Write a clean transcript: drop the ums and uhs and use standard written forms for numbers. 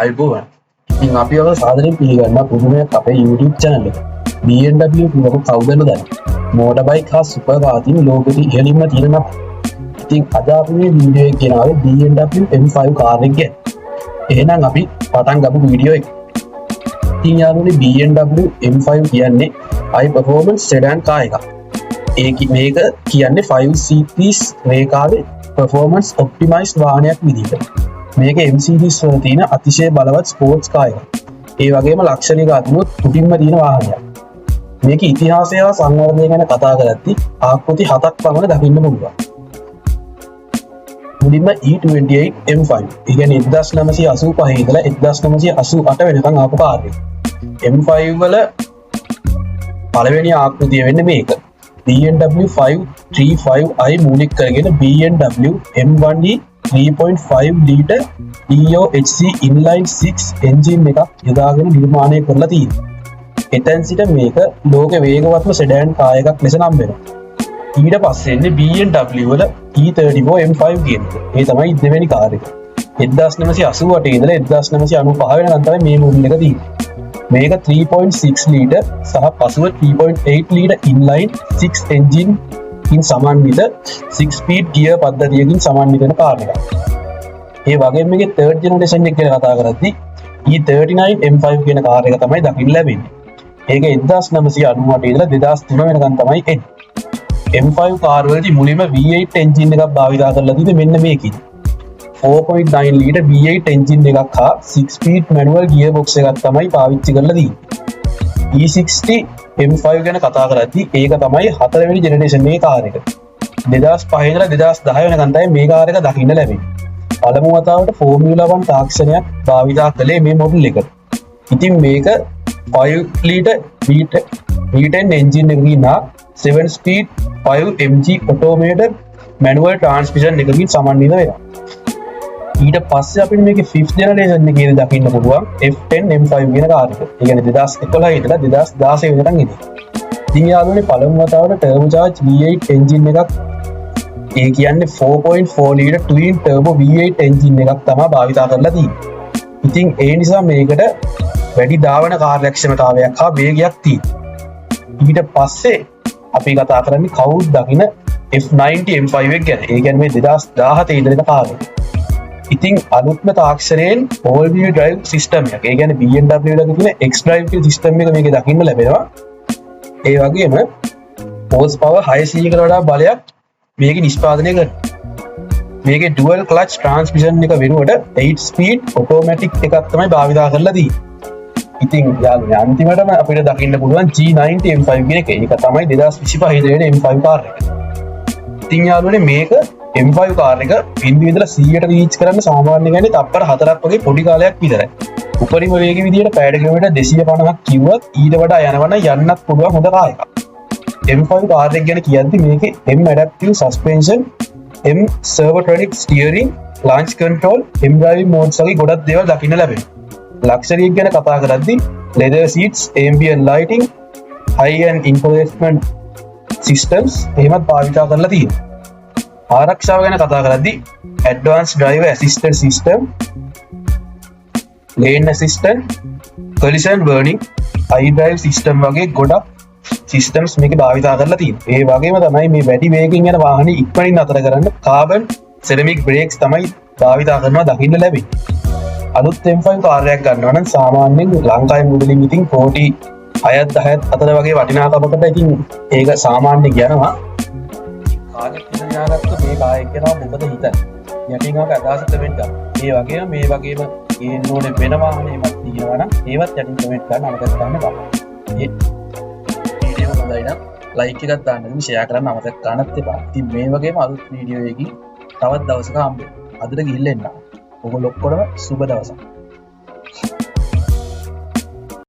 අයිබෝවන් ඉතින් අපි ඔය සාදරයෙන් පිළිගන්න පුදුමයක් අපේ YouTube channel එක. BMW කියනකො කවුදද දන්නේ? මෝටර් බයික් හා සුපර් කාර් තියෙන ලෝකෙදී ඉහළින්ම තියෙන නම. ඉතින් අද අපි මේ වීඩියෝ එක ගෙනාවේ BMW M5 කාර් එක ගැන. එහෙනම් අපි පටන් ගමු වීඩියෝ එක. ඉතින් යාළුවනේ BMW M5 කියන්නේ high performance sedan car එකක්. මේක කියන්නේ 5 series රේඛාවේ performance optimized වාහනයක් විදිහට. මේක M series වල තියෙන අතිශය බලවත් ස්පෝර්ට්ස් කාර් එකක්. ඒ වගේම ලක්ෂණික අතුනොත් තුටින්ම තියෙන වාහනයක්. මේක ඉතිහාසය හා සංවර්ධනය ගැන කතා කරද්දී ආකෘති 7ක් පමණ දකින්න පුළුවන්. මුලින්ම E28 M5. ඒ කියන්නේ 1985 ඉඳලා 1988 වෙනකන් ආපු කාර් එක. M5 වල පළවෙනි ආකෘතිය වෙන්නේ මේක. BMW 535i මූලික කරගෙන BMW M1E 3.5 litre EOHC inline 6 engine එකක් යොදාගෙන නිර්මාණය කරලා තියෙනවා. එතෙන් සිට මේක ලෝක වේගවත්ම සෙඩාන් කාර් එකක් ලෙස නම් වෙනවා. ඊට පස්සේ එන්නේ BMW වල E34 M5 කියන එක. මේ තමයි දෙවෙනි කාර් එක. 1988 ඉඳලා 1995 වෙනකන් තමයි මේ මොඩල් එක තියෙන්නේ. මේක 3.6 litre සහ පසුව 3.8 litre inline 6 engine ඉන් සමන්විත 6 speed gear පද්ධතියකින් සමන්විත වෙන කාර් එකක්. ඒ වගේම මේකේ third generation එක ගැන කතා කරද්දී E39 M5 කියන කාර් එක තමයි දකින්න ලැබෙන්නේ. ඒක 1998 ඉඳලා 2003 වෙනකන් තමයි එන්නේ. M5 කාර් වලදී මුලින්ම V8 engine එකක් භාවිත කරලා තියෙන්නේ මෙන්න මේකයි. 4.9 litre V8 engine එකක් හා 6 speed manual gearbox එකක් තමයි පාවිච්චි කරලා තියෙන්නේ. E60 M5 ගැන කතා කරද්දී ඒක තමයි 4 වෙනි ජෙනරේෂන් එකේ කාර් එක. 2005 ඉඳලා 2010 වෙනකන් තමයි මේ කාර් එක දකින්න ලැබෙන්නේ. පළමු වතාවට ෆෝමියුලා 1 තාක්ෂණයක් භාවිත කළේ මේ මොඩල් එකට. ඉතින් මේක 5 litre V10 engine එකකින් හා 7 speed 5 mg automated manual transmission එකකින් සමන්විත වෙනවා. ඊට පස්සේ අපිට මේකේ 5th generation එකේදී දකින්න පුළුවන් F10 M5 කියන කාර් එක. ඒ කියන්නේ 2011 ඉඳලා 2016 වෙනකන් ඉන්නේ. ඉතින් යාළුවනේ පළමු වතාවට turbocharged V8 engine එකක් ඒ කියන්නේ 4.4 litre twin turbo V8 engine එකක් තමයි භාවිත කරලා තියෙන්නේ. ඉතින් ඒ නිසා මේකට වැඩි ධාවන කාර්යක්ෂමතාවයක් හා වේගයක් තියෙනවා. ඊට පස්සේ අපි කතා කරන්නේ කවුරුත් දකින F90 M5 එක ගැන. ඒ කියන්නේ මේ 2017 ඉඳලා කාර් එක. ඉතින් අලුත්ම තාක්ෂණයෙන් all wheel drive system එකක්. ඒ කියන්නේ BMW වල තියෙන X-Drive කියන system එක මේකේ දකින්න ලැබෙනවා. ඒ වගේම horsepower 600 කට වඩා බලයක් මේකේ නිෂ්පාදනය කරනවා. මේකේ dual clutch transmission එක වෙනුවට 8 speed automatic එකක් තමයි භාවිත කරලා තියෙන්නේ. ඉතින් යාළුවනේ අන්තිමටම අපිට දකින්න පුළුවන් G90 M5 කියන එක. ඒක තමයි 2025 ඉඳලා M5 කාර් එක. ඉතින් යාළුවනේ මේක M5 කාර් එක 0 ඉඳලා 100ට රීච් කරන්න සාමාන්‍ය ගන්නේ තප්පර 4ක් වගේ පොඩි කාලයක් විතරයි. උපරිම වේග විදියට පැයට කිලෝමීටර් 250ක් කිව්වත් ඊට වඩා යනවනම් යන්නත් පුළුවන් හොඳ කාර් එකක්. M5 කාර් එක ගැන කියද්දි මේකේ M adaptive suspension, M servotronic steering, launch control, M driving modes වගේ ගොඩක් දේවල් දකින්න ලැබෙනවා. ලක්ෂරියක් ගැන කතා කරද්දි leather seats, ambient lighting, high end infotainment systems එහෙමත් භාවිත කරලා තියෙනවා. ආරක්ෂාව ගැන කතා කරද්දී advanced driver assistance system, lane assistant, collision warning, iDrive system වගේ ගොඩක් systems මේක භාවිත කරලා තියෙනවා. ඒ වගේම තමයි මේ වැඩි වේගකින් යන වාහනේ ඉක්මනින් නතර කරන්න carbon ceramic brakes තමයි භාවිත කරනවා දකින්න ලැබෙන්නේ. අලුත් M5 කාර් එකක් ගන්නවා නම් සාමාන්‍යයෙන් ලංකාවේ මුදලින් ඉතින් 6ත් අතර වගේ වටිනාකමකට ඉතින් ඒක සාමාන්‍ය යනවා. කාගෙත් ඉඳලාගත්ත මේ කාර් එක ගැන මොකද හිතන්නේ? යටින් ආක අදහස කමෙන්ට් කරන්න. ඒ වගේම මේ වගේම ගේන්න ඕනේ වෙන වාහනයක් තියෙනවා නම් ඒවත් යටින් කමෙන්ට් කරන්න අමතක කරන්න එපා. මේ වීඩියෝ හොඳයි නම් ලයික් එකක් දාන්න, ෂෙයා කරන්න අමතක කරන්නත් එපා. ඉතින් මේ වගේම අලුත් වීඩියෝ එකකින් තවත් දවසක හම්බෙමු. අදට ගිහිල්ලා එන්න. ඔයගොල්ලෝ ඔක්කොම සුබ දවසක්.